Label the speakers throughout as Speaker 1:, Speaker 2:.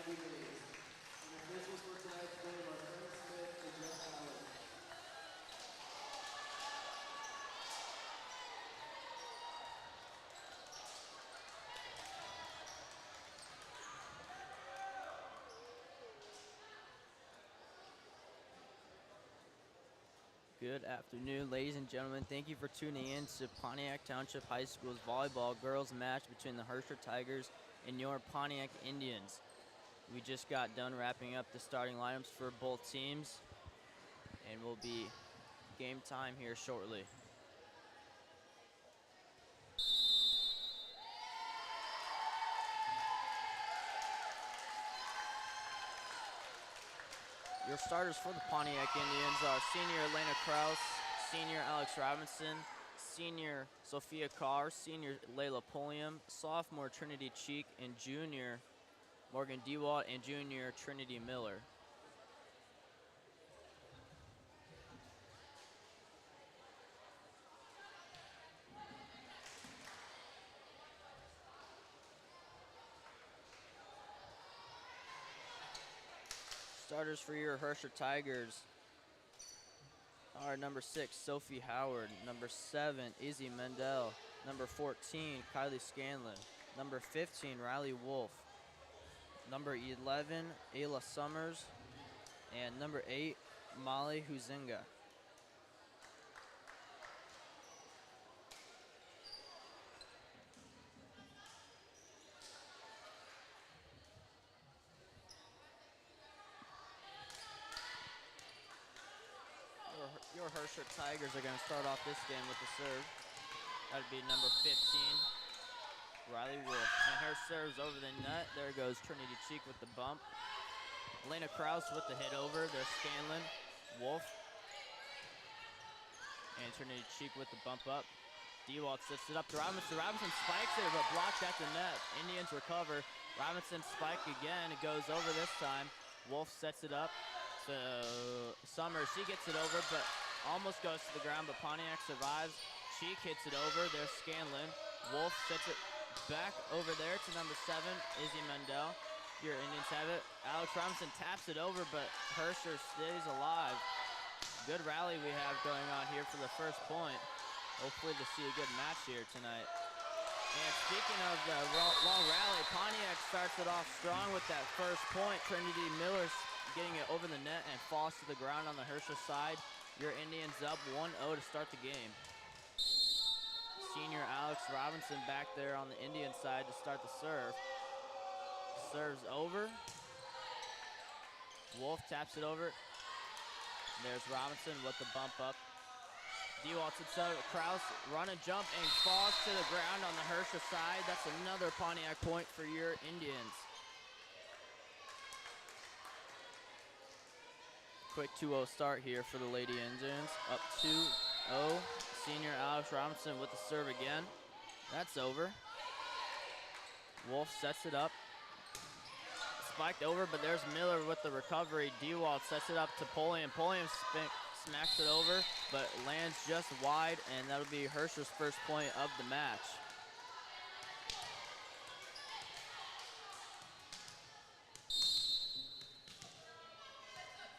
Speaker 1: activities. And officials for tonight's game are Frank Smith and Jeff Allen.
Speaker 2: Good afternoon, ladies and gentlemen. Thank you for tuning in to Pontiac Township High School's volleyball girls match between the Herscher Tigers and your Pontiac Indians. We just got done wrapping up the starting lineups for both teams, and will be game time here shortly. Your starters for the Pontiac Indians are senior Elena Kraus, senior Alex Robinson, senior Sophia Carr, senior Layla Pulliam, sophomore Trinity Cheek, and junior Morgan Dewalt and junior Trinity Miller. Starters for your Herscher Tigers are number 6, Sophie Howard, number 7, Izzy Mendel, number 14, Kylie Scanlon, number 15, Riley Wolf, number 11, Ayla Summers, and number 8, Molly Huzinga. Your Herscher Tigers are going to start off this game with the serve. That would be number 15, Riley Wolf. And her serves over the net. There goes Trinity Cheek with the bump. Elena Kraus with the hit over. There's Scanlon, Wolf, and Trinity Cheek with the bump up. Dewalt sets it up to Robinson. Robinson spikes it, but blocked at the net. Indians recover. Robinson spike again. It goes over this time. Wolf sets it up. So Summers, she gets it over, but almost goes to the ground, but Pontiac survives. Cheek hits it over. There's Scanlon. Wolf sets it back over there to number 7, Izzy Mendel. Your Indians have it. Alex Robinson taps it over, but Herscher stays alive. Good rally we have going on here for the first point. Hopefully to see a good match here tonight. And speaking of the long rally, Pontiac starts it off strong with that first point. Trinity Miller's getting it over the net and falls to the ground on the Herscher side. Your Indians up 1-0 to start the game. Senior Alex Robinson back there on the Indian side to start the serve. Serves over. Wolf taps it over. There's Robinson with the bump up. Dewalt sits out. Kraus run and jump and falls to the ground on the Herscher side. That's another Pontiac point for your Indians. Quick 2-0 start here for the Lady Indians. Up 2-0. Senior Alex Robinson with the serve again. That's over. Wolf sets it up. Spiked over, but there's Miller with the recovery. Dewalt sets it up to Pulliam. Pulliam smacks it over, but lands just wide, and that'll be Herscher's first point of the match.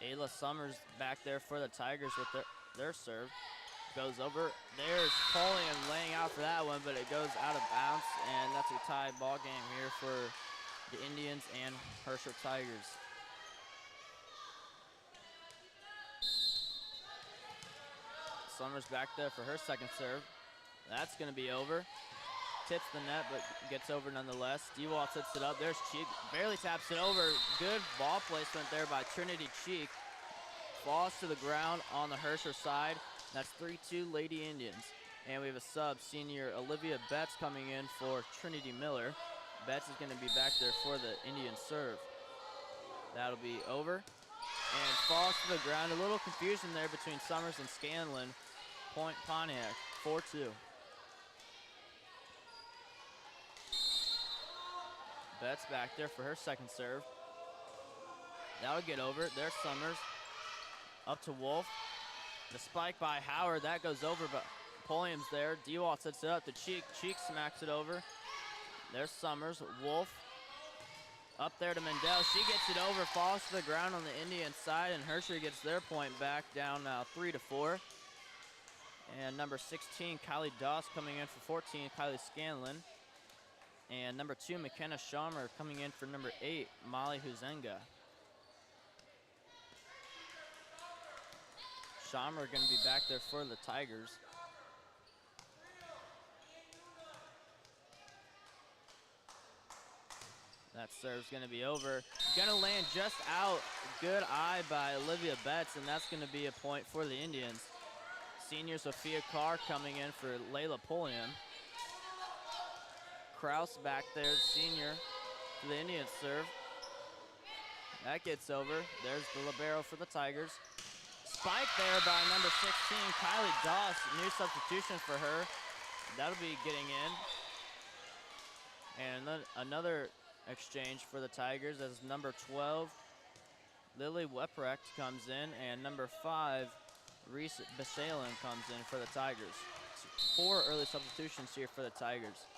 Speaker 2: Ayla Summers back there for the Tigers with their serve. Goes over. There's Pulliam laying out for that one, but it goes out of bounds, and that's a tie ball game here for the Indians and Herscher Tigers. Summers back there for her second serve. That's going to be over. Tips the net, but gets over nonetheless. Dewalt sets it up. There's Cheek. Barely taps it over. Good ball placement there by Trinity Cheek. Falls to the ground on the Herscher side. That's 3-2 Lady Indians. And we have a sub, senior Olivia Betts coming in for Trinity Miller. Betts is going to be back there for the Indian serve. That'll be over. And falls to the ground. A little confusion there between Summers and Scanlon. Point Pontiac, 4-2. Betts back there for her second serve. That'll get over. There's Summers. Up to Wolf. The spike by Howard. That goes over, but Pulliam's there. Dewalt sets it up to Cheek. Cheek smacks it over. There's Summers. Wolf Up there to Mendel. She gets it over, falls to the ground on the Indian side, and Herscher gets their point back, down now 3-4. And number 16, Kylie Doss coming in for 14, Kylie Scanlon. And number 2, McKenna Schamer coming in for number 8, Molly Huzenga. Schamer going to be back there for the Tigers. That serve's going to be over. Going to land just out. Good eye by Olivia Betts, and that's going to be a point for the Indians. Senior Sophia Carr coming in for Layla Pulliam. Kraus back there, senior, for the Indians serve. That gets over. There's the libero for the Tigers. Spike there by number 16, Kylie Doss. New substitution for her. That'll be getting in. And then another exchange for the Tigers as number 12, Lily Weprecht comes in, and number 5, Reese Basalin comes in for the Tigers. 4 early substitutions here for the Tigers.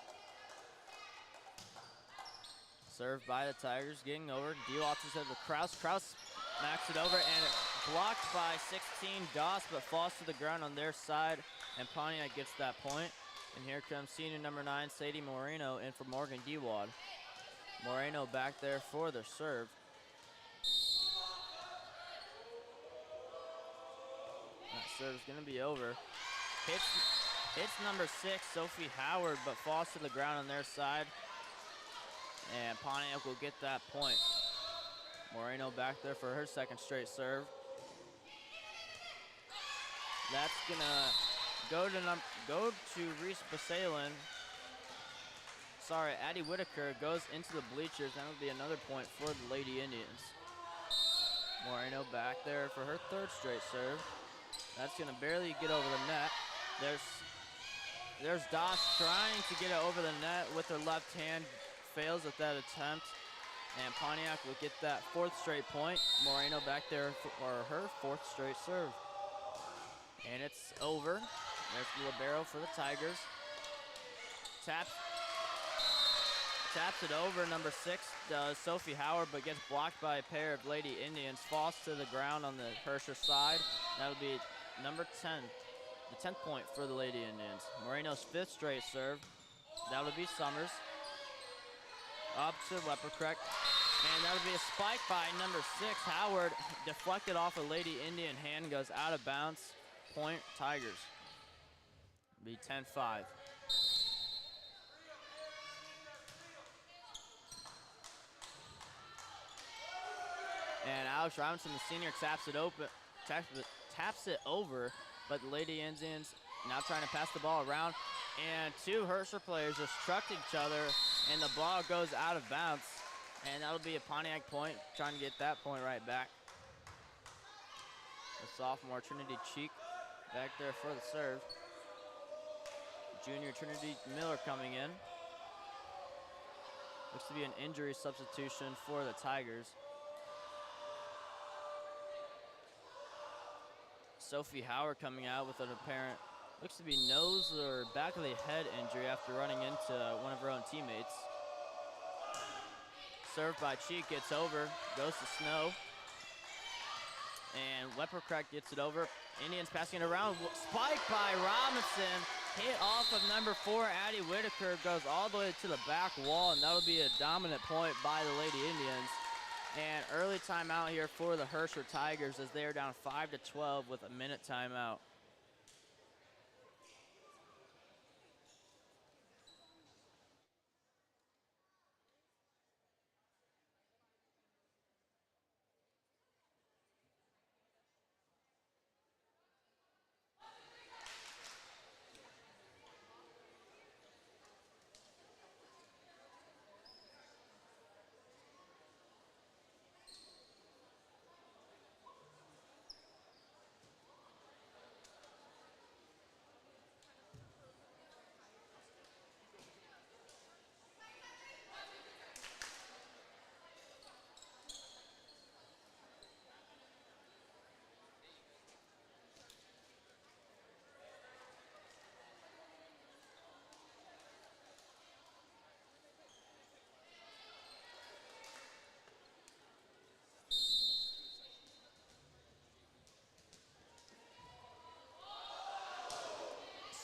Speaker 2: Served by the Tigers, getting over. D-Watts is over Kraus. Kraus knocks it over, and blocked by 16 Doss, but falls to the ground on their side, and Pontiac gets that point. And here comes senior number 9, Sadie Moreno, in for Morgan Dewad. Moreno back there for the serve. That serve's going to be over. Hits number 6, Sophie Howard, but falls to the ground on their side. And Pontiac will get that point. Moreno back there for her second straight serve. That's going to go to Reese Basalin. Sorry, Addie Whitaker goes into the bleachers. That'll be another point for the Lady Indians. Moreno back there for her third straight serve. That's going to barely get over the net. There's Doss trying to get it over the net with her left hand. Fails at that attempt. And Pontiac will get that 4th straight point. Moreno back there for her 4th straight serve. And it's over. There's the libero for the Tigers. Taps it over. Number 6 does Sophie Howard, but gets blocked by a pair of Lady Indians. Falls to the ground on the Herscher side. That'll be number 10, the 10th point for the Lady Indians. Moreno's 5th straight serve. That'll be Summers. Up to Leppercreek. And that'll be a spike by number 6, Howard. Deflected off a Lady Indian hand, goes out of bounds. Point Tigers. Be 10-5. And Alex Robinson, the senior, taps it over, but the Lady Indians now trying to pass the ball around. And 2 Herscher players just trucked each other, and the ball goes out of bounds. And that'll be a Pontiac point, trying to get that point right back. The sophomore Trinity Cheek back there for the serve. Junior Trinity Miller coming in. Looks to be an injury substitution for the Tigers. Sophie Howard coming out with an apparent, looks to be nose or back of the head injury after running into one of her own teammates. Served by Cheek, gets over, goes to Snow. And Leppercreek gets it over. Indians passing it around. Spike by Robinson. Hit off of number 4, Addie Whitaker. Goes all the way to the back wall, and that'll be a dominant point by the Lady Indians. And early timeout here for the Herscher Tigers as they are down 5-12 with a minute timeout.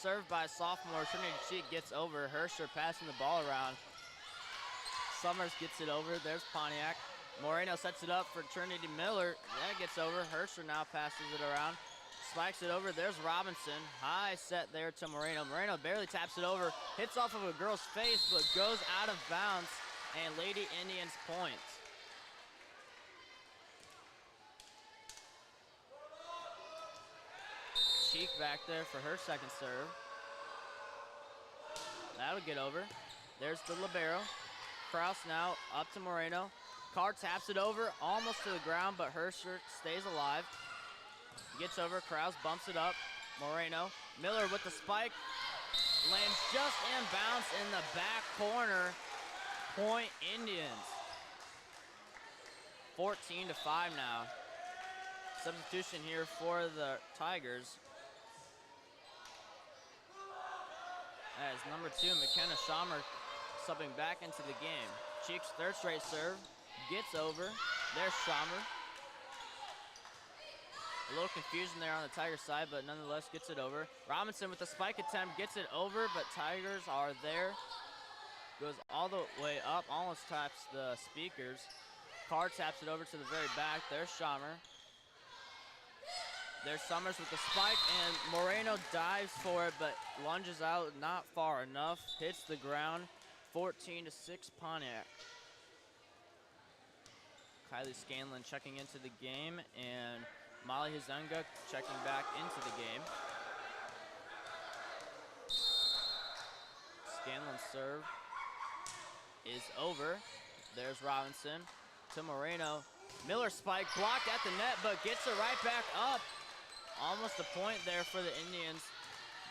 Speaker 2: serve by sophomore Trinity Cheek gets over. Herscher passing the ball around. Summers gets it over. There's Pontiac. Moreno sets it up for Trinity Miller. That gets over. Herscher now passes it around. Spikes it over. There's Robinson. High set there to Moreno. Moreno barely taps it over. Hits off of a girl's face, but goes out of bounds. And Lady Indians points. Cheek back there for her second serve. That'll get over. There's the libero. Kraus now up to Moreno. Carr taps it over, almost to the ground, but Herscher stays alive. Gets over, Kraus bumps it up. Moreno. Miller with the spike. Lands just in bounds in the back corner. Point Indians. 14-5 now. Substitution here for the Tigers. As number 2, McKenna Schommer subbing back into the game. Cheeks third straight serve, gets over. There's Schommer. A little confusion there on the Tiger side, but nonetheless gets it over. Robinson with the spike attempt gets it over, but Tigers are there. Goes all the way up, almost taps the speakers. Carr taps it over to the very back. There's Schommer. There's Summers with the spike, and Moreno dives for it, but lunges out not far enough. Hits the ground. 14-6 Pontiac. Kylie Scanlon checking into the game, and Molly Hizunga checking back into the game. Scanlon's serve is over. There's Robinson to Moreno. Miller spike blocked at the net, but gets it right back up. Almost a point there for the Indians,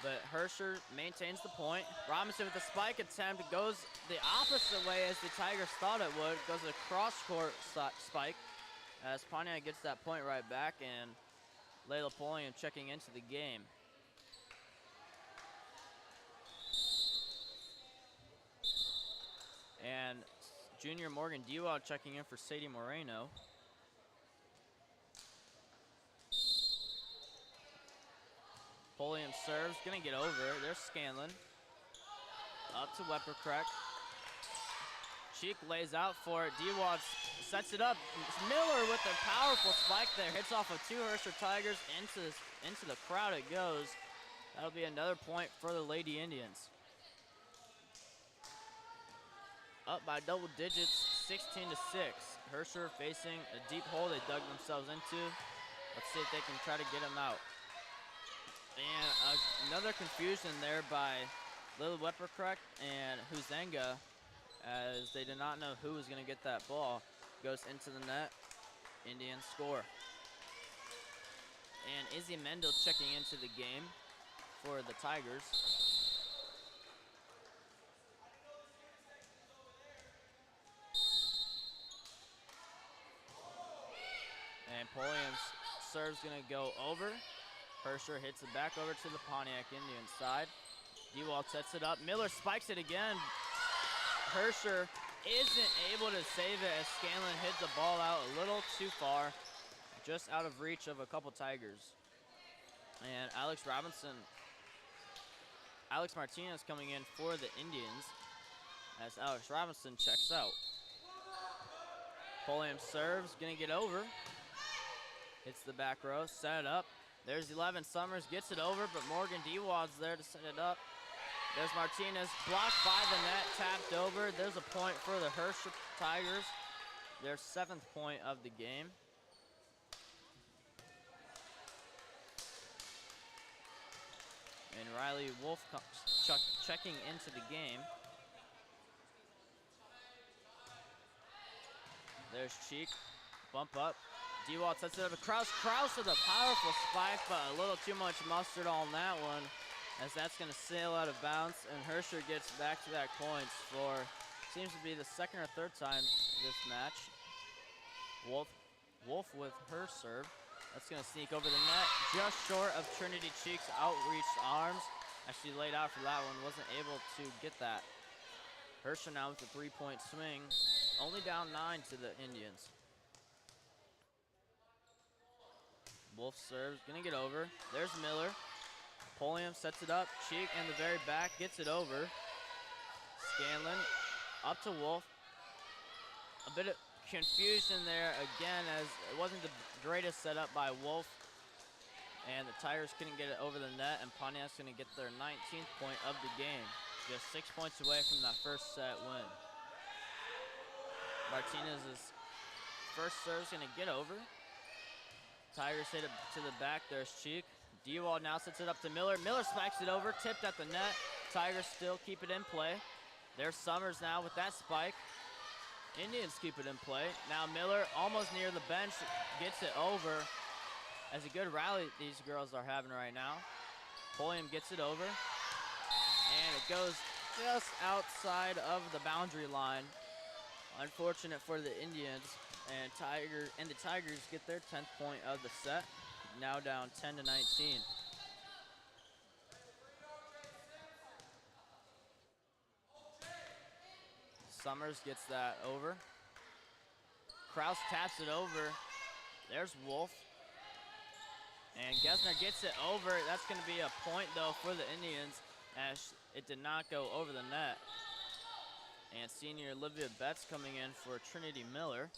Speaker 2: but Herscher maintains the point. Robinson with the spike attempt goes the opposite way as the Tigers thought it would. Goes a cross-court spike as Pontiac gets that point right back, and Layla Pulliam checking into the game. And junior Morgan Dewald checking in for Sadie Moreno. Pulliam serves, gonna get over. There's Scanlon. Up to Weppercrack. Cheek lays out for it. Dewald sets it up. Miller with a powerful spike there. Hits off of 2 Herscher Tigers. Into the crowd it goes. That'll be another point for the Lady Indians. Up by double digits, 16-6. Herscher facing a deep hole they dug themselves into. Let's see if they can try to get them out. And another confusion there by Lily Weppercrack and Huzenga, as they did not know who was going to get that ball. Goes into the net. Indians score. And Izzy Mendel checking into the game for the Tigers. And Pulliam's serve's going to go over. Herscher hits it back over to the Pontiac Indians side. Dewald sets it up. Miller spikes it again. Herscher isn't able to save it as Scanlon hits the ball out a little too far, just out of reach of a couple Tigers. And Alex Martinez coming in for the Indians as Alex Robinson checks out. Pulliam serves, gonna get over. Hits the back row, set it up. There's 11 Summers, gets it over, but Morgan Dewald's there to set it up. There's Martinez, blocked by the net, tapped over. There's a point for the Herscher Tigers. Their 7th point of the game. And Riley Wolf checking into the game. There's Cheek, bump up. Dewald sets it up to Kraus. Kraus with a powerful spike, but a little too much mustard on that one, as that's going to sail out of bounds, and Herscher gets back-to-back points for, seems to be the 2nd or 3rd time this match. Wolf with her serve. That's going to sneak over the net, just short of Trinity Cheek's outreached arms. As she laid out for that one, wasn't able to get that. Herscher now with a 3-point swing, only down 9 to the Indians. Wolf serves, gonna get over. There's Miller. Pulliam sets it up. Cheek in the very back, gets it over. Scanlon up to Wolf. A bit of confusion there again, as it wasn't the greatest setup by Wolf. And the Tigers couldn't get it over the net, and Pontiac's going to get their 19th point of the game. Just 6 points away from that first set win. Martinez's first serve is going to get over. Tigers hit it to the back. There's Cheek. Dewald now sets it up to Miller. Miller spikes it over, tipped at the net. Tigers still keep it in play. There's Summers now with that spike. Indians keep it in play. Now Miller, almost near the bench, gets it over. As a good rally these girls are having right now. Pulliam gets it over. And it goes just outside of the boundary line. Unfortunate for the Indians. And the Tigers get their 10th point of the set. Now down 10-19. Summers gets that over. Kraus taps it over. There's Wolf. And Gesner gets it over. That's going to be a point, though, for the Indians, as it did not go over the net. And senior Olivia Betts coming in for Trinity Miller.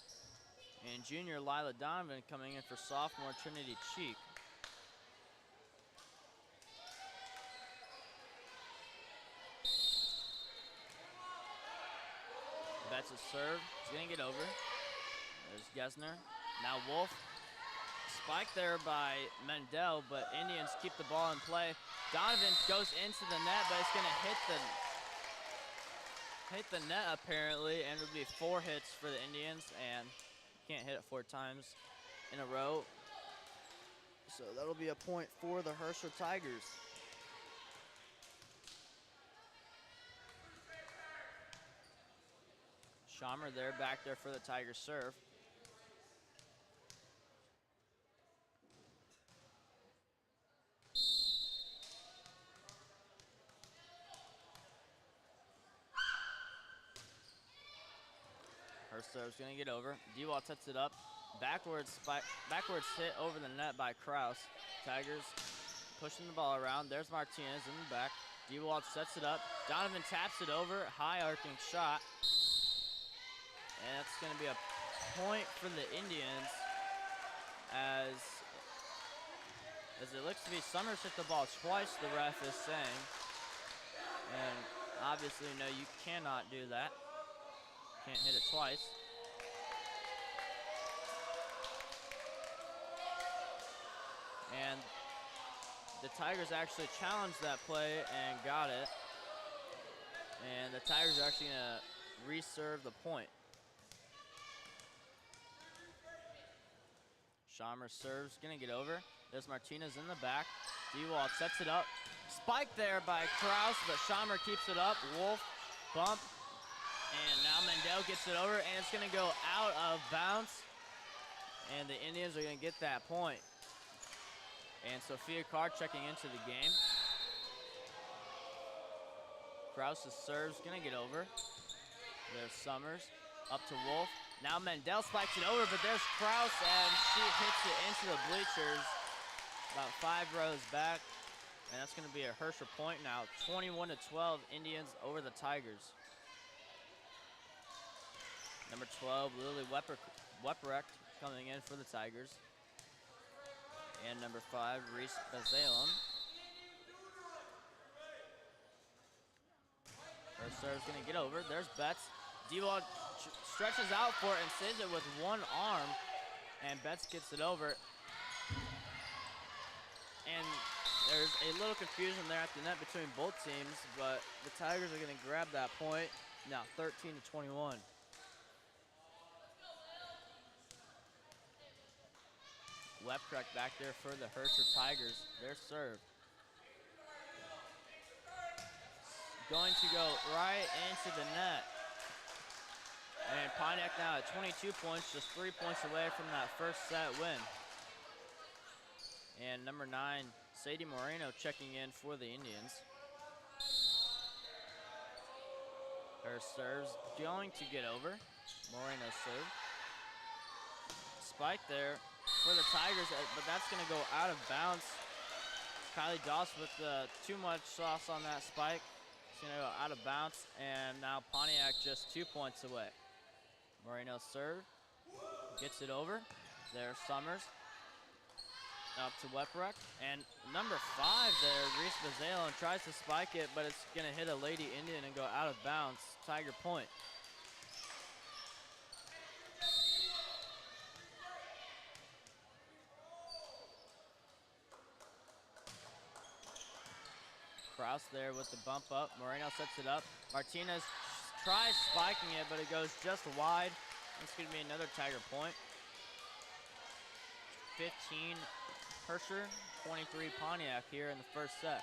Speaker 2: And junior Lila Donovan coming in for sophomore Trinity Cheek. Betts' serve. He's going to get over. There's Gesner. Now Wolf. Spike there by Mendel, but Indians keep the ball in play. Donovan goes into the net, but it's going to hit the net apparently, and it'll be 4 hits for the Indians, and can't hit it 4 times in a row. So that'll be a point for the Herscher Tigers. Schammer there, back there for the Tigers serve. Herscher's gonna get over. Dewalt sets it up. Backwards hit over the net by Kraus. Tigers pushing the ball around. There's Martinez in the back. Dewalt sets it up. Donovan taps it over. High arcing shot. And that's gonna be a point for the Indians, as it looks to be Summers hit the ball twice, the ref is saying. And obviously, no, you cannot do that. Can't hit it twice. And the Tigers actually challenged that play and got it. And the Tigers are actually going to reserve the point. Schammer serves, going to get over. There's Martinez in the back. Dewald sets it up. Spike there by Kraus, but Schammer keeps it up. Wolf, bump. And now Mendel gets it over, and it's going to go out of bounds. And the Indians are going to get that point. And Sophia Carr checking into the game. Kraus's serve's going to get over. There's Summers up to Wolf. Now Mendel spikes it over, but there's Kraus, and she hits it into the bleachers about 5 rows back. And that's going to be a Herscher point now. 21-12, Indians over the Tigers. Number 12, Lily Weprecht coming in for the Tigers. And number 5, Reese Bazalem. Her serve's gonna get over. There's Betts. Dewald stretches out for it and saves it with one arm. And Betts gets it over. And there's a little confusion there at the net between both teams, but the Tigers are gonna grab that point. Now 13-21. Weprecht back there for the Herscher Tigers. Their serve. Going to go right into the net. And Pontiac now at 22 points, just 3 points away from that first set win. And number 9, Sadie Moreno checking in for the Indians. Her serve's going to get over. Moreno's serve. Spike there for the Tigers, but that's going to go out of bounds. Kylie Doss with too much sauce on that spike. It's going to go out of bounds, and now Pontiac just 2 points away. Moreno serve, gets it over. There's Summers. Up to Weprek, and number 5 there, Reese Bazalon tries to spike it, but it's going to hit a Lady Indian and go out of bounds. Tiger point. Kraus there with the bump up. Moreno sets it up. Martinez tries spiking it, but it goes just wide. It's going to be another Tiger point. 15 Herscher, 23 Pontiac here in the first set.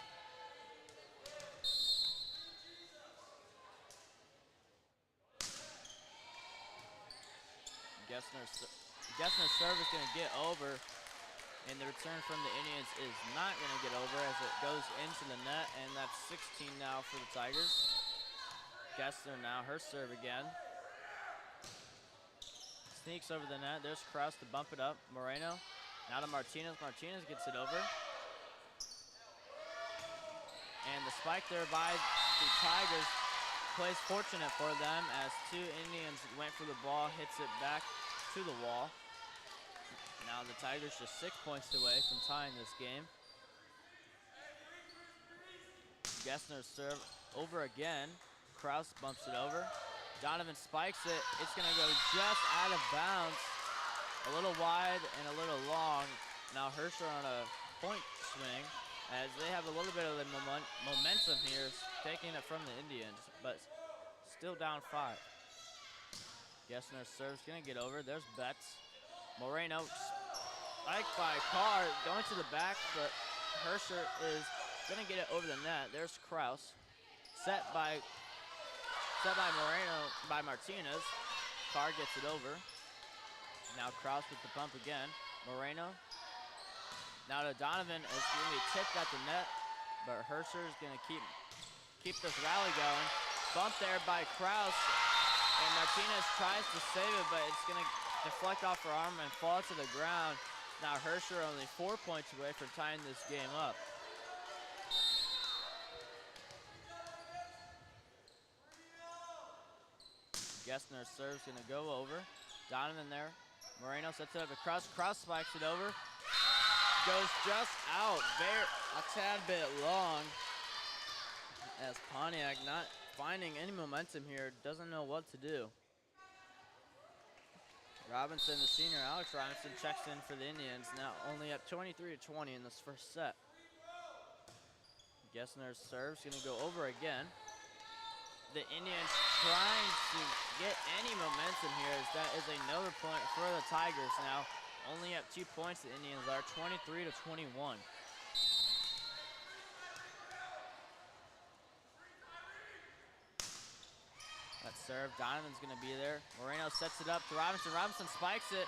Speaker 2: Gessner's serve is going to get over, and the return from the Indians is not going to get over as it goes into the net, and that's 16 now for the Tigers. Gessner now, her serve again. Sneaks over the net. There's Kraus to bump it up. Moreno now to Martinez. Martinez gets it over. And the spike there by the Tigers plays fortunate for them as 2 Indians went for the ball, hits it back to the wall. Now the Tigers just 6 points away from tying this game. Gessner's serve over again. Kraus bumps it over. Donovan spikes it. It's going to go just out of bounds. A little wide and a little long. Now Herscher on a point swing as they have a little bit of the momentum here, taking it from the Indians, but still down 5. Gessner's serve's going to get over. There's Betts. Moreno spiked by Carr, going to the back, but Herscher is going to get it over the net. There's Kraus. Set by Moreno, by Martinez. Carr gets it over. Now Kraus with the bump again. Moreno. Now to Donovan, it's going to be tipped at the net, but Herscher is going to keep this rally going. Bump there by Kraus, and Martinez tries to save it, but it's going to deflect off her arm and fall to the ground. Now Herscher only 4 points away from tying this game up. Gessner's serve's going to go over. Donovan there. Moreno sets it up to Kraus. Kraus spikes it over. Goes just out. A tad bit long. As Pontiac not finding any momentum here. Doesn't know what to do. Robinson, the senior, Alex Robinson, checks in for the Indians. Now only up 23-20 in this first set. Gessner's serve's going to go over again. The Indians trying to get any momentum here, as that is another point for the Tigers now. Only up 2 points, the Indians are 23-21. That serve, Donovan's gonna be there. Moreno sets it up to Robinson. Robinson spikes it.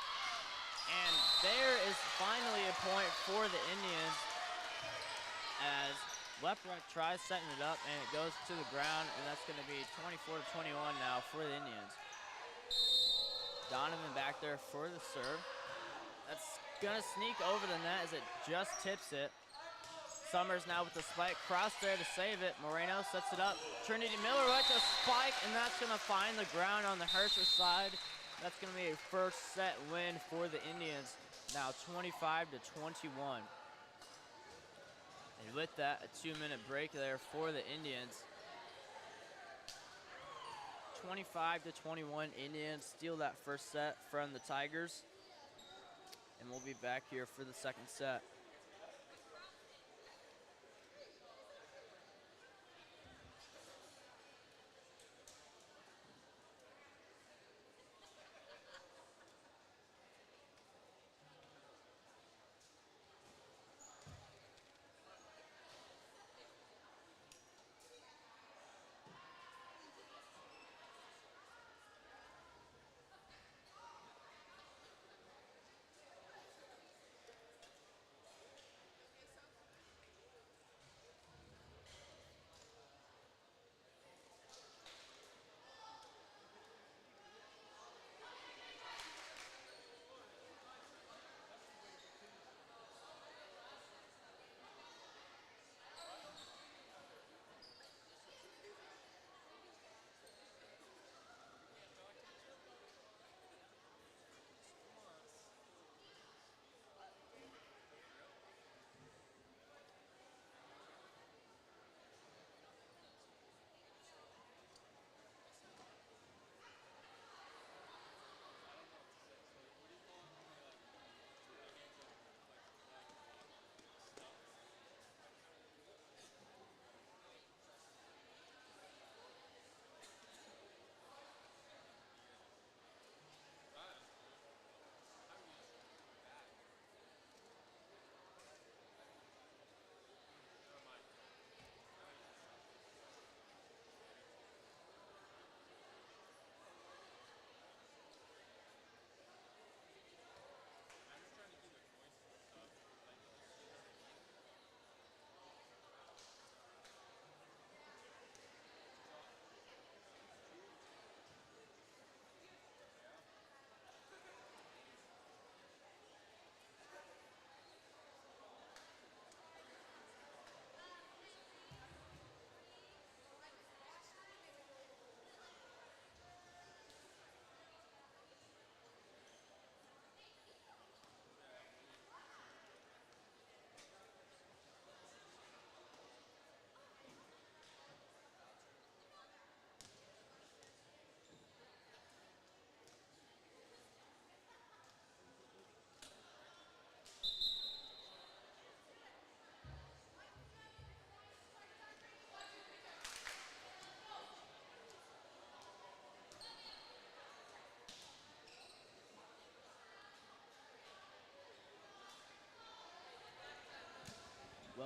Speaker 2: And there is finally a point for the Indians as Leprek tries setting it up, and it goes to the ground, and that's going to be 24-21 now for the Indians. Donovan back there for the serve. That's going to sneak over the net as it just tips it. Summers now with the spike. Kraus there to save it. Moreno sets it up. Trinity Miller with the spike, and that's going to find the ground on the Herscher side. That's going to be a first set win for the Indians. Now 25-21. And with that, a 2-minute break there for the Indians. 25-21, Indians steal that first set from the Tigers. And we'll be back here for the second set.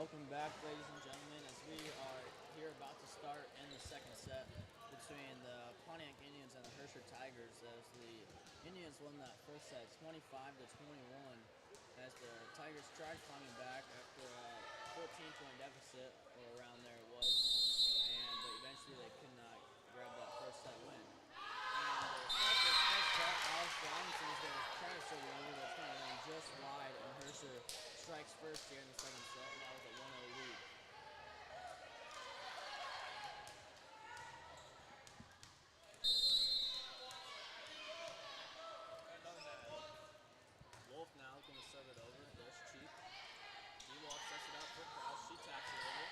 Speaker 2: Welcome back, ladies and gentlemen, as we are here about to start in the second set between the Pontiac Indians and the Herscher Tigers, as the Indians won that first set 25-21, as the Tigers tried climbing back after a 14-point deficit, or around there it was, but eventually they could not grab that first set win. And the Tigers' first set, Alex Robinson is going to try to serve it over, but it's going to run just wide, and Herscher strikes first here in the second set, and that was a 1-0 lead. Wolf now looking to serve it over. There's Cheap. D-Wall sets it up for Kraus. She taps it over.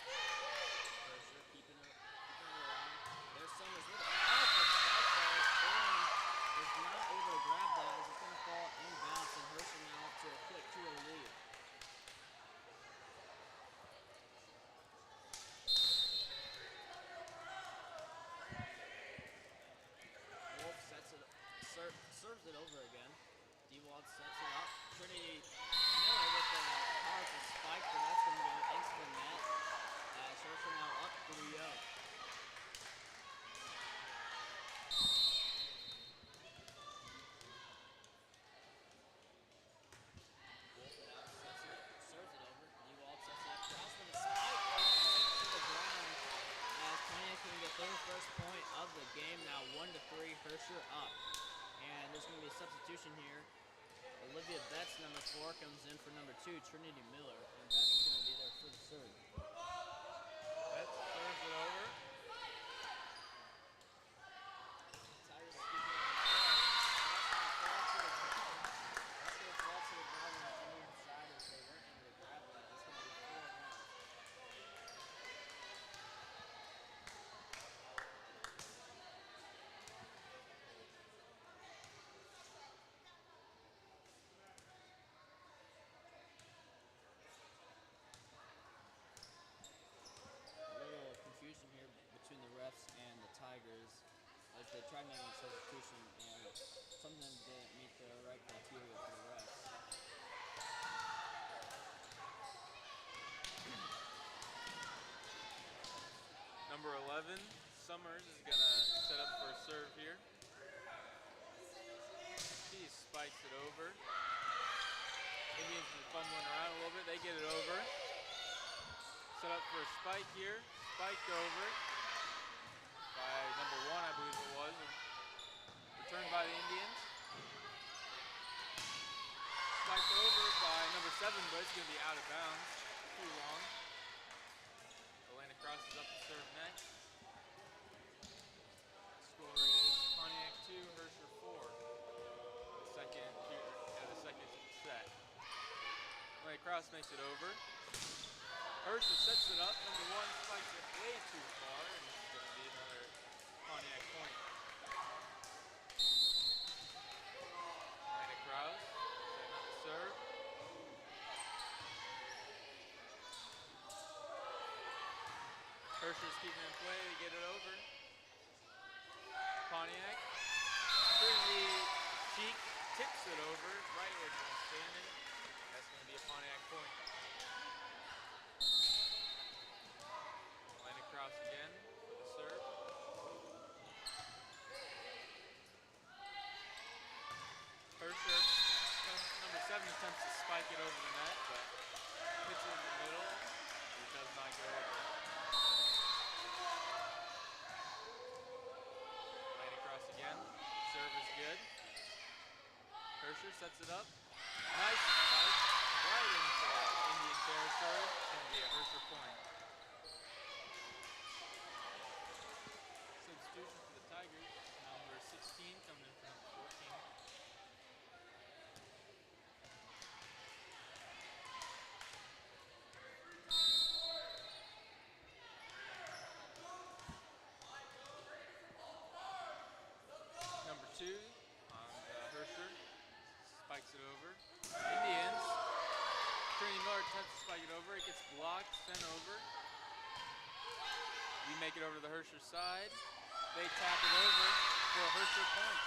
Speaker 2: Herscher keeping it around. There's Summers with it. Powerful strike there. Aaron is not able to grab that as it's going to fall inbounds, and Herscher now up to a quick 2-0 lead. Wolf serves it over again. D-Wald sets it up. Trinity Miller with a powerful spike, but that's going to go into the net as Herscher now up 3-0. Wolf now serves it over. D-Wald sets it up. Kraus with a spike to the ground as Pontiac can get their first point of the game. Now 1-3, Herscher up. And there's going to be a substitution here. Olivia Betts, number 4, comes in for number 2, Trinity Miller, and Betts is going to be there for the serve.
Speaker 3: Betts serves it over.
Speaker 2: Tigers keeping it in play. That's going to fall to the ground on the Indian side as they weren't able to grab that. It's going to be 4 now. Confusion here between the refs and the Tigers as they tried making a substitution and something didn't meet the right criteria for the refs.
Speaker 3: Number 11, Summers, is going to set up for a serve here. She spikes it over. Indians are fumbling around a little bit. They get it over. Set up for a spike here. Spiked over by number 1, I believe it was. Returned by the Indians. Spiked over by number 7, but it's going to be out of bounds. Too long. Elena crosses up to serve next. Score is Pontiac 2, Herscher 4. The second set. Elena Cross makes it over. Herscher sets it up. Number 1 spikes it way too far, and it's going to be another Pontiac point. Elena Krause setting up the serve. Herscher's keeping it in play. They get it over. Pontiac. Trinity Cheek tips it over right where she's standing. That's going to be a Pontiac point. Elena Krause again for the serve. Herscher, number 7, attempts to spike it over the net, but hits it in the middle. It does not go over. Elena Krause again. Serve is good. Herscher sets it up. Nice spike right into Indian territory. It's going to be a Herscher point. Substitution for the Tigers. Number 16 coming in for number 14. Number 2 on Herscher. Spikes it over. Indians. Trinity Miller attempts to spike it over. It gets blocked, sent over. We make it over to the Herscher side. They tap it over for a Herscher point.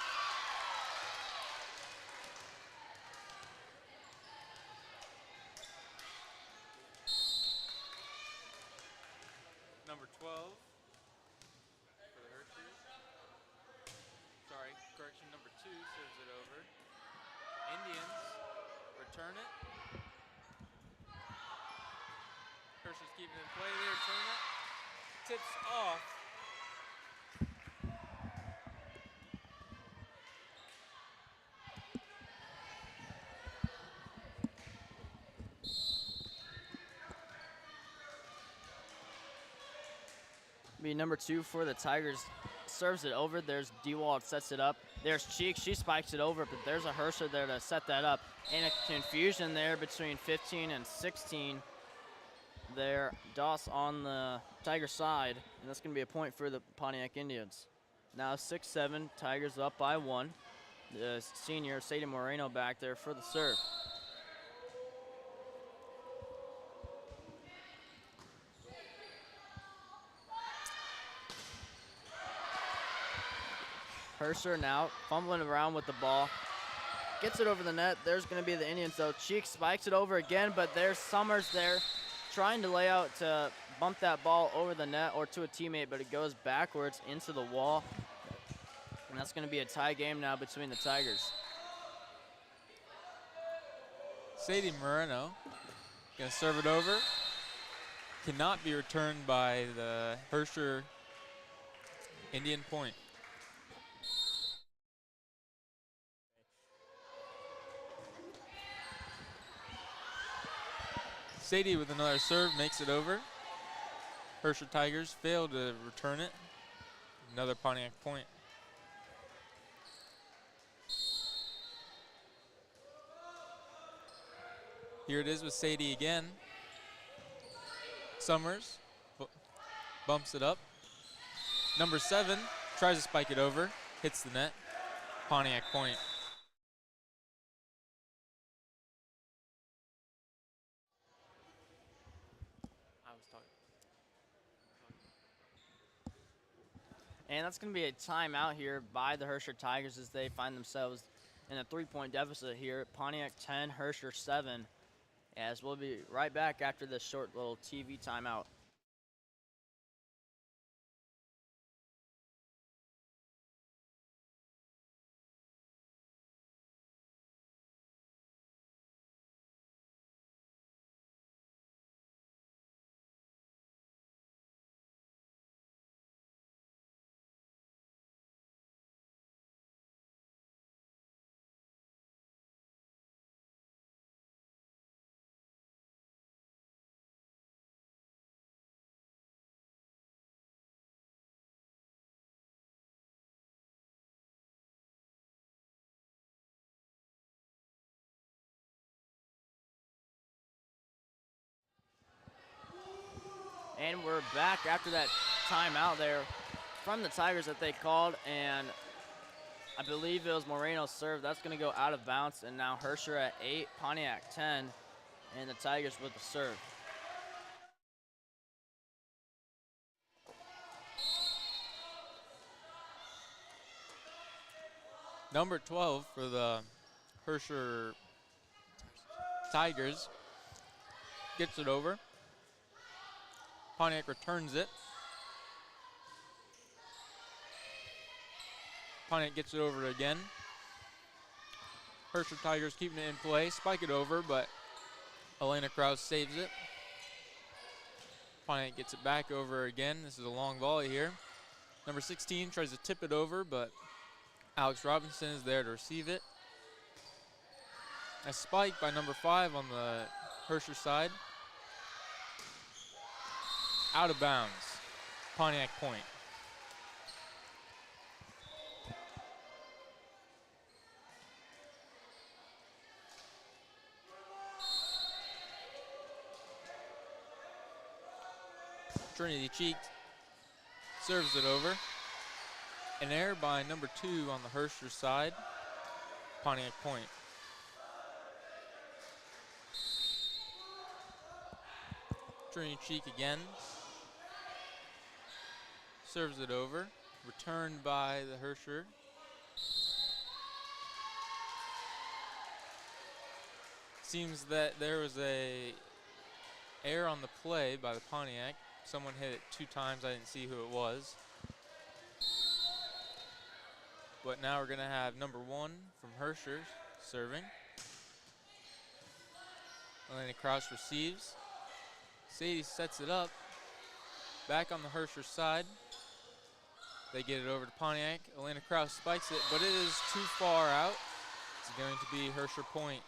Speaker 3: 12 for the Hershers. Sorry, correction, number 2 serves it over. Indians return it. Herscher's keeping it in play. They return it. Tips off.
Speaker 2: Be number 2 for the Tigers. Serves it over. There's Dewald, sets it up. There's Cheek. She spikes it over, but there's a Herscher there to set that up. And a confusion there between 15 and 16. There, Doss on the Tiger side, and that's going to be a point for the Pontiac Indians. Now 6-7, Tigers up by 1. The senior, Sadie Moreno, back there for the serve. Herscher now fumbling around with the ball. Gets it over the net. There's going to be the Indians, though. Cheek spikes it over again, but there's Summers there trying to lay out to bump that ball over the net or to a teammate, but it goes backwards into the wall. And that's going to be a tie game now between the Tigers.
Speaker 3: Sadie Moreno going to serve it over. Cannot be returned by the Herscher Indian point. Sadie with another serve makes it over. Herscher Tigers fail to return it. Another Pontiac point. Here it is with Sadie again. Summers bumps it up. Number 7 tries to spike it over, hits the net. Pontiac point.
Speaker 2: And that's going to be a timeout here by the Herscher Tigers as they find themselves in a 3-point deficit here. Pontiac 10, Herscher 7. As we'll be right back after this short little TV timeout. And we're back after that timeout there from the Tigers that they called, and I believe it was Moreno's serve. That's going to go out of bounds, and now Herscher at 8, Pontiac 10, and the Tigers with the serve.
Speaker 3: Number 12 for the Herscher Tigers gets it over. Pontiac returns it. Pontiac gets it over again. Herscher Tigers keeping it in play, spike it over, but Elena Krause saves it. Pontiac gets it back over again. This is a long volley here. Number 16 tries to tip it over, but Alex Robinson is there to receive it. A spike by number 5 on the Herscher side. Out of bounds. Pontiac point. Trinity Cheek serves it over. An error by number 2 on the Herscher side. Pontiac point. Trinity Cheek again. Serves it over. Returned by the Herscher. Seems that there was a error on the play by the Pontiac. Someone hit it 2 times. I didn't see who it was. But now we're going to have number 1 from Herscher serving. Elena Kraus receives. Sadie sets it up. Back on the Herscher side. They get it over to Pontiac. Elena Kraus spikes it, but it is too far out. It's going to be Herscher point.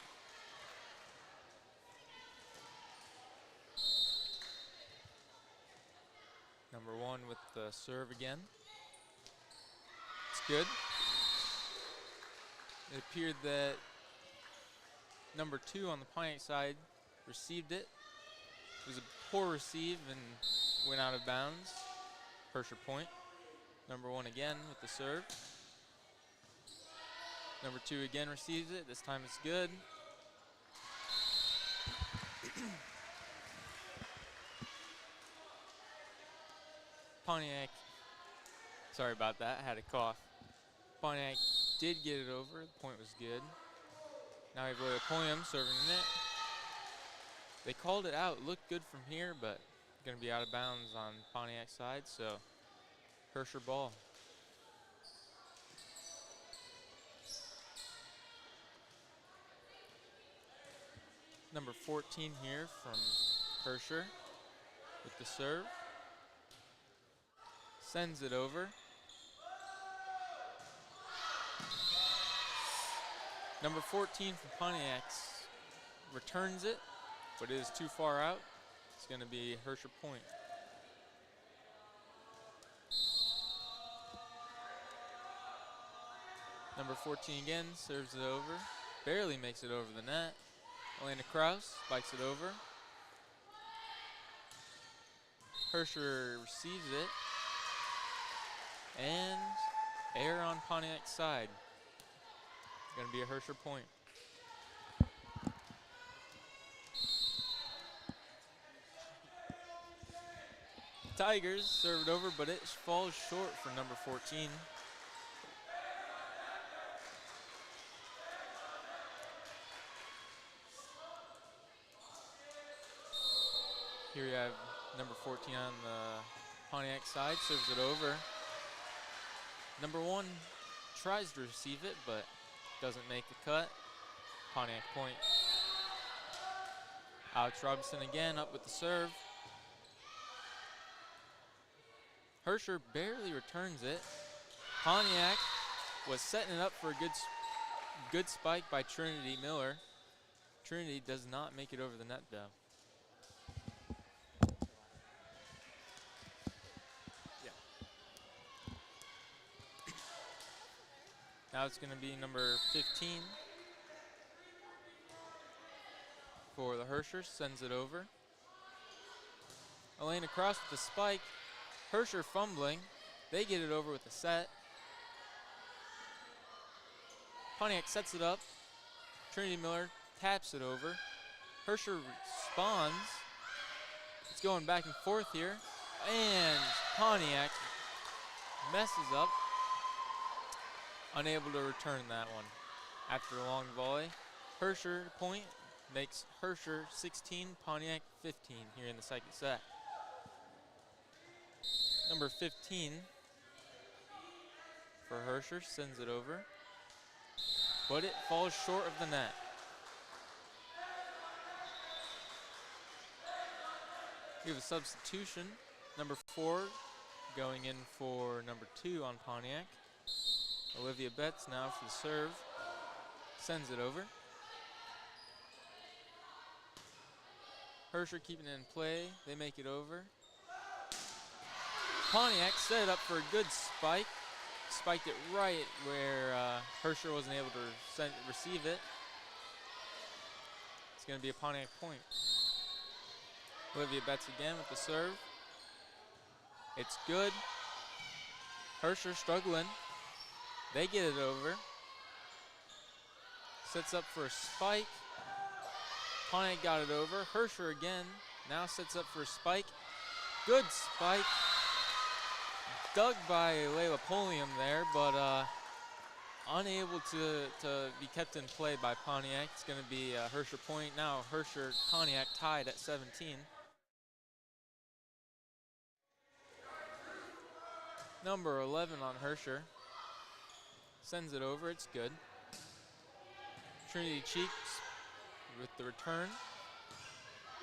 Speaker 3: Number 1 with the serve again. It's good. It appeared that number 2 on the Pontiac side received it. It was a poor receive and went out of bounds. Herscher point. Number 1 again with the serve. Number 2 again receives it. This time it's good. Pontiac, sorry about that, I had a cough. Pontiac did get it over. The point was good. Now we have Leila Pulliam serving the net. They called it out. It looked good from here, but going to be out of bounds on Pontiac's side, so Herscher ball. Number 14 here from Herscher with the serve. Sends it over. Number 14 from Pontiac returns it, but it is too far out. It's going to be Herscher point. Number 14 again, serves it over. Barely makes it over the net. Elena Kraus spikes it over. Herscher receives it. And air on Pontiac's side. It's going to be a Herscher point. Tigers serve it over, but it falls short for number 14. Here we have number 14 on the Pontiac side, serves it over. Number 1 tries to receive it, but doesn't make the cut. Pontiac point. Alex Robinson again up with the serve. Herscher barely returns it. Pontiac was setting it up for a good spike by Trinity Miller. Trinity does not make it over the net though. Now it's going to be number 15 for the Herscher, sends it over. Elena Kraus with the spike. Herscher fumbling. They get it over with the set. Pontiac sets it up. Trinity Miller taps it over. Herscher responds. It's going back and forth here. And Pontiac messes up. Unable to return that one after a long volley. Herscher point makes Herscher 16, Pontiac 15 here in the second set. Number 15 for Herscher sends it over, but it falls short of the net. We have a substitution. Number 4 going in for number 2 on Pontiac. Olivia Betts now for the serve. Sends it over. Herscher keeping it in play. They make it over. Pontiac set it up for a good spike. Spiked it right where Herscher wasn't able to receive it. It's going to be a Pontiac point. Olivia Betts again with the serve. It's good. Herscher struggling. They get it over. Sets up for a spike. Pontiac got it over. Herscher again. Now sets up for a spike. Good spike. Dug by Leila Pulliam there, but unable to be kept in play by Pontiac. It's going to be Herscher point. Now Herscher, Pontiac tied at 17. Number 11 on Herscher. Sends it over, it's good. Trinity Cheeks with the return.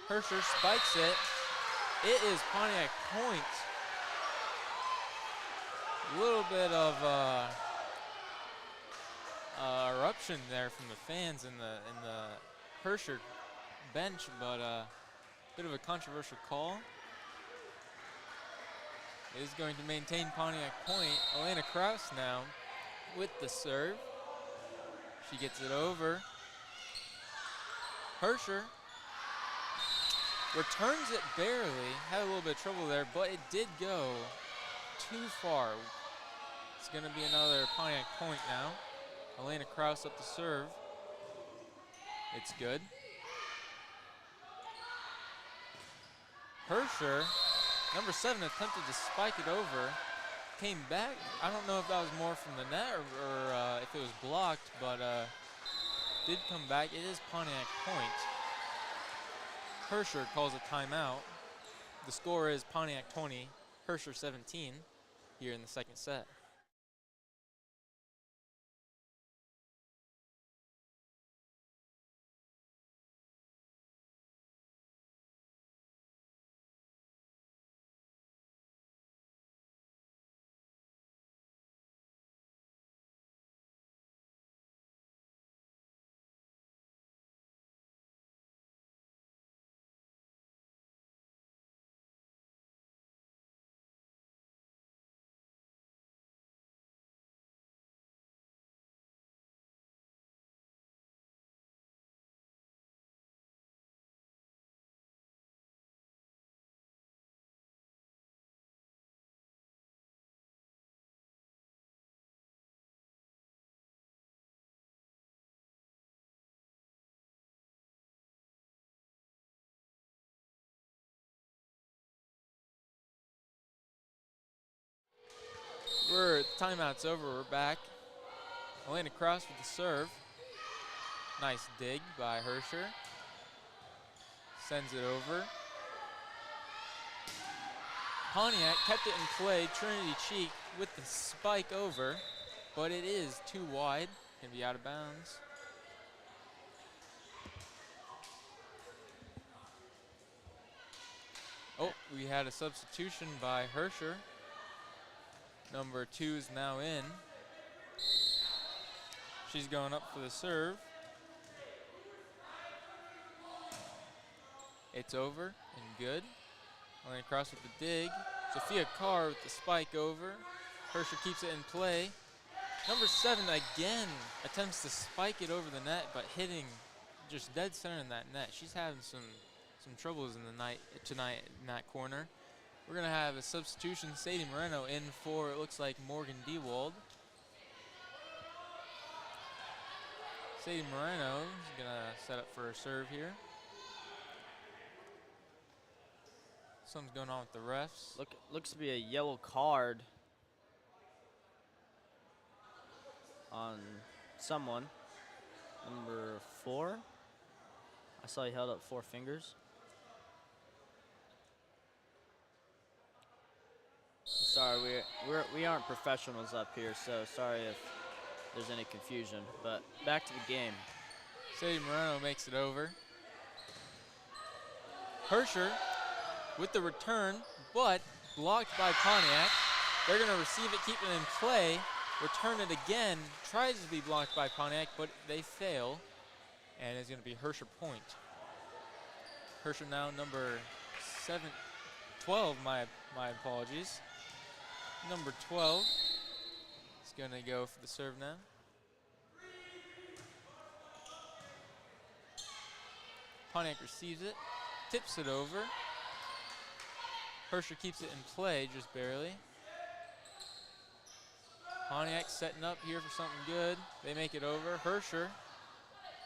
Speaker 3: Herscher spikes it. It is Pontiac point. A little bit of eruption there from the fans in the Herscher bench, but a bit of a controversial call. Is going to maintain Pontiac point. Elena Kraus now with the serve. She gets it over. Herscher returns it barely. Had a little bit of trouble there, but it did go too far. It's going to be another Pontiac point now. Elena Kraus up the serve. It's good. Herscher, number 7, attempted to spike it over. Came back. I don't know if that was more from the net or if it was blocked, but did come back. It is Pontiac point. Herscher calls a timeout. The score is Pontiac 20, Herscher 17 here in the second set. Timeout's over, we're back. Elena Kraus with the serve. Nice dig by Herscher. Sends it over. Pontiac kept it in play. Trinity Cheek with the spike over, but it is too wide. Can be out of bounds. Oh, we had a substitution by Herscher. Number 2 is now in. She's going up for the serve. It's over and good. Elena Cross with the dig. Sophia Carr with the spike over. Herscher keeps it in play. Number 7 again attempts to spike it over the net, but hitting just dead center in that net. She's having some troubles in the night tonight in that corner. We're going to have a substitution. Sadie Moreno in for, it looks like, Morgan Dewald. Sadie Moreno is going to set up for a serve here. Something's going on with the refs.
Speaker 2: Looks to be a yellow card on someone. Number 4. I saw he held up 4 fingers. Sorry, we aren't professionals up here, so sorry if there's any confusion. But back to the game.
Speaker 3: Sadie Moreno makes it over. Herscher with the return, but blocked by Pontiac. They're going to receive it, keep it in play, return it again. Tries to be blocked by Pontiac, but they fail. And it's going to be Herscher point. Herscher now number 12, my apologies. Number 12 is going to go for the serve now. Pontiac receives it, tips it over. Herscher keeps it in play just barely. Pontiac setting up here for something good. They make it over. Herscher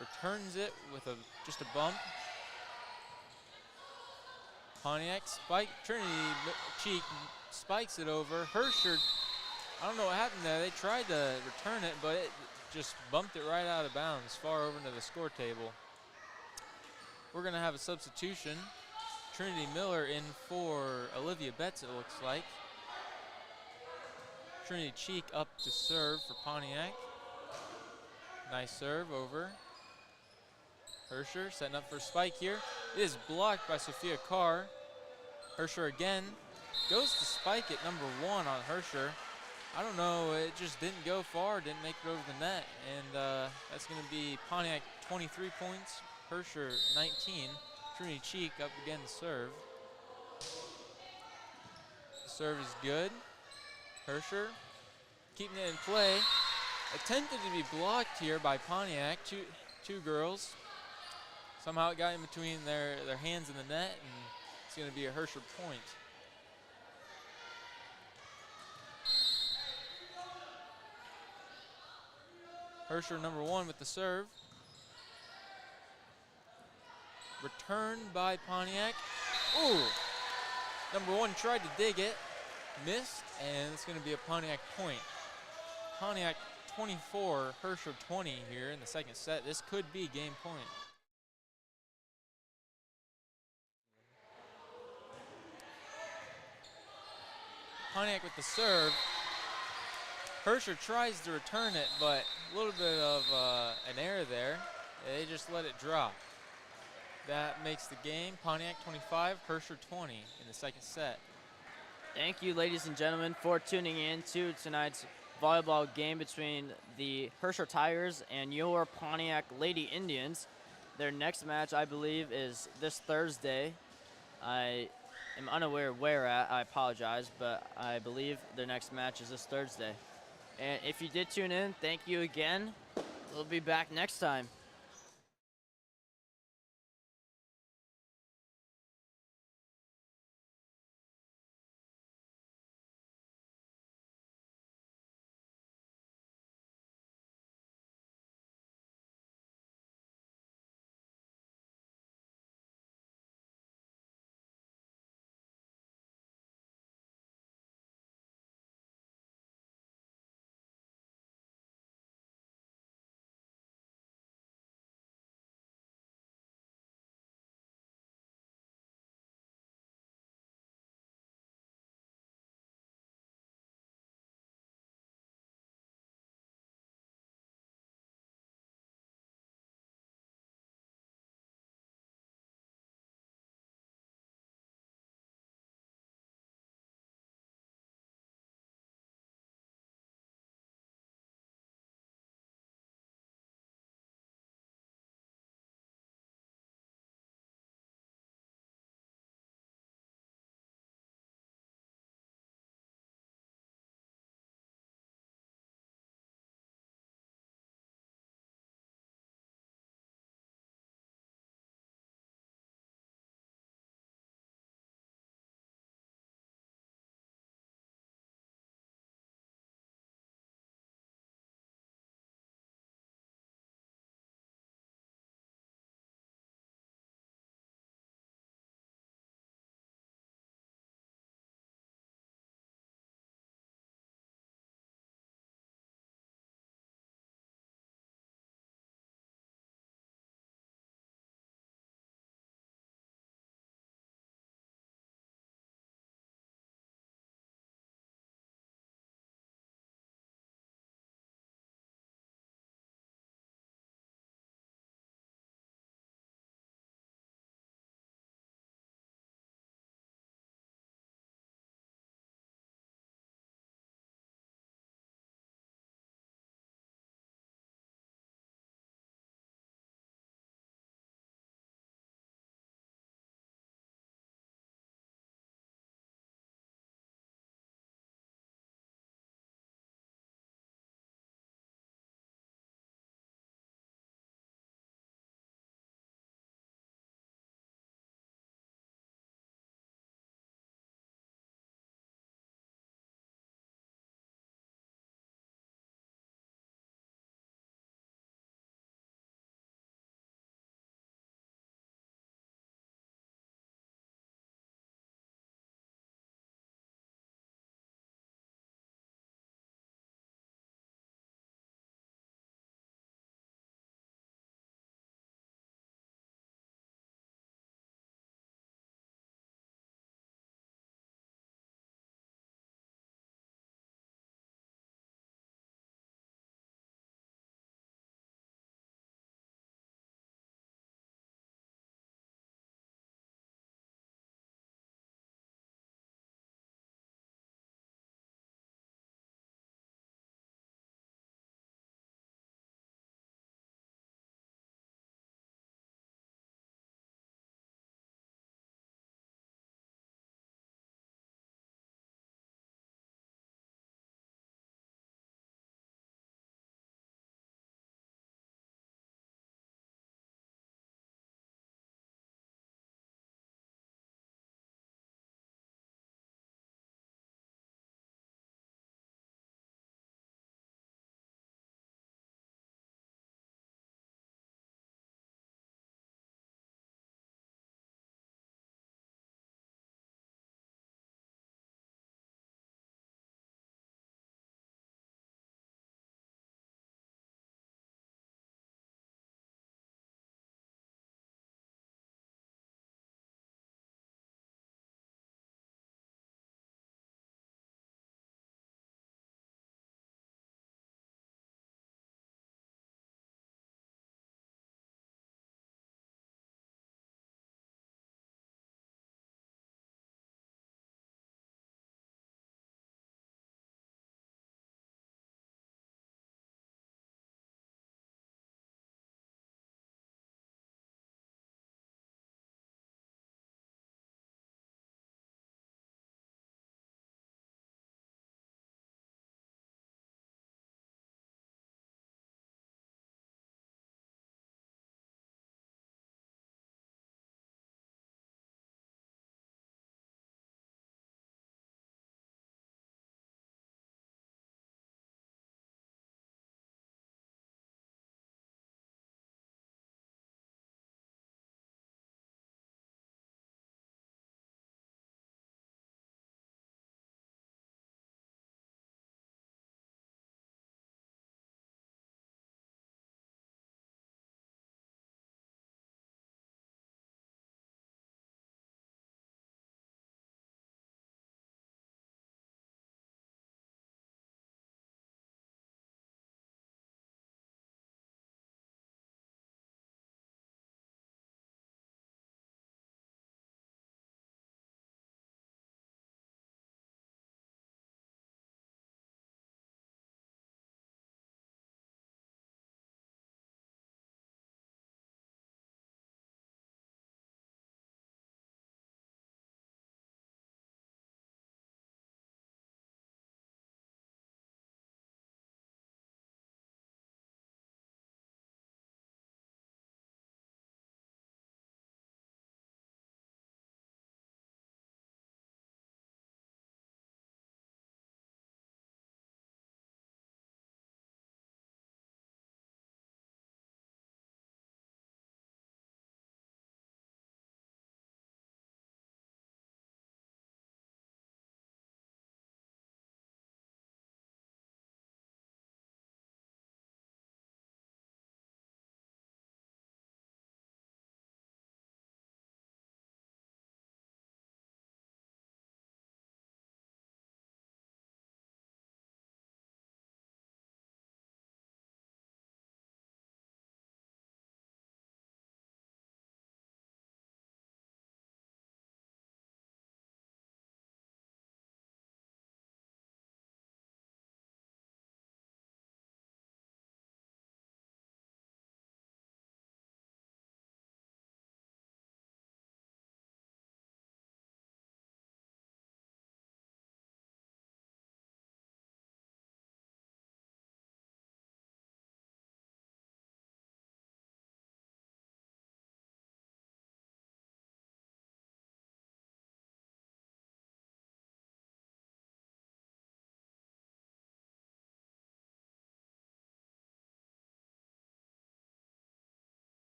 Speaker 3: returns it with just a bump. Pontiac spike, Trinity Cheek spikes it over. Herscher, I don't know what happened there. They tried to return it, but it just bumped it right out of bounds, far over into the score table. We're going to have a substitution. Trinity Miller in for Olivia Betts, it looks like. Trinity Cheek up to serve for Pontiac. Nice serve over. Herscher setting up for a spike here. It is blocked by Sophia Carr. Herscher again goes to spike at number 1 on Herscher. I don't know, it just didn't go far, didn't make it over the net, and that's going to be Pontiac 23 points, Herscher 19. Trinity Cheek up again to serve. Serve is good. Herscher keeping it in play. Attempted to be blocked here by Pontiac, two girls. Somehow it got in between their hands in the net, and it's going to be a Herscher point. Herscher number 1 with the serve. Returned by Pontiac. Ooh! Number 1 tried to dig it, missed, and it's going to be a Pontiac point. Pontiac 24, Herscher 20 here in the second set. This could be game point. Pontiac with the serve. Herscher tries to return it, but a little bit of an error there. They just let it drop. That makes the game Pontiac 25, Herscher 20 in the second set.
Speaker 2: Thank you, ladies and gentlemen, for tuning in to tonight's volleyball game between the Herscher Tigers and your Pontiac Lady Indians. Their next match, I believe, is this Thursday. I am unaware where at, I apologize, but I believe their next match is this Thursday. And if you did tune in, thank you again. We'll be back next time.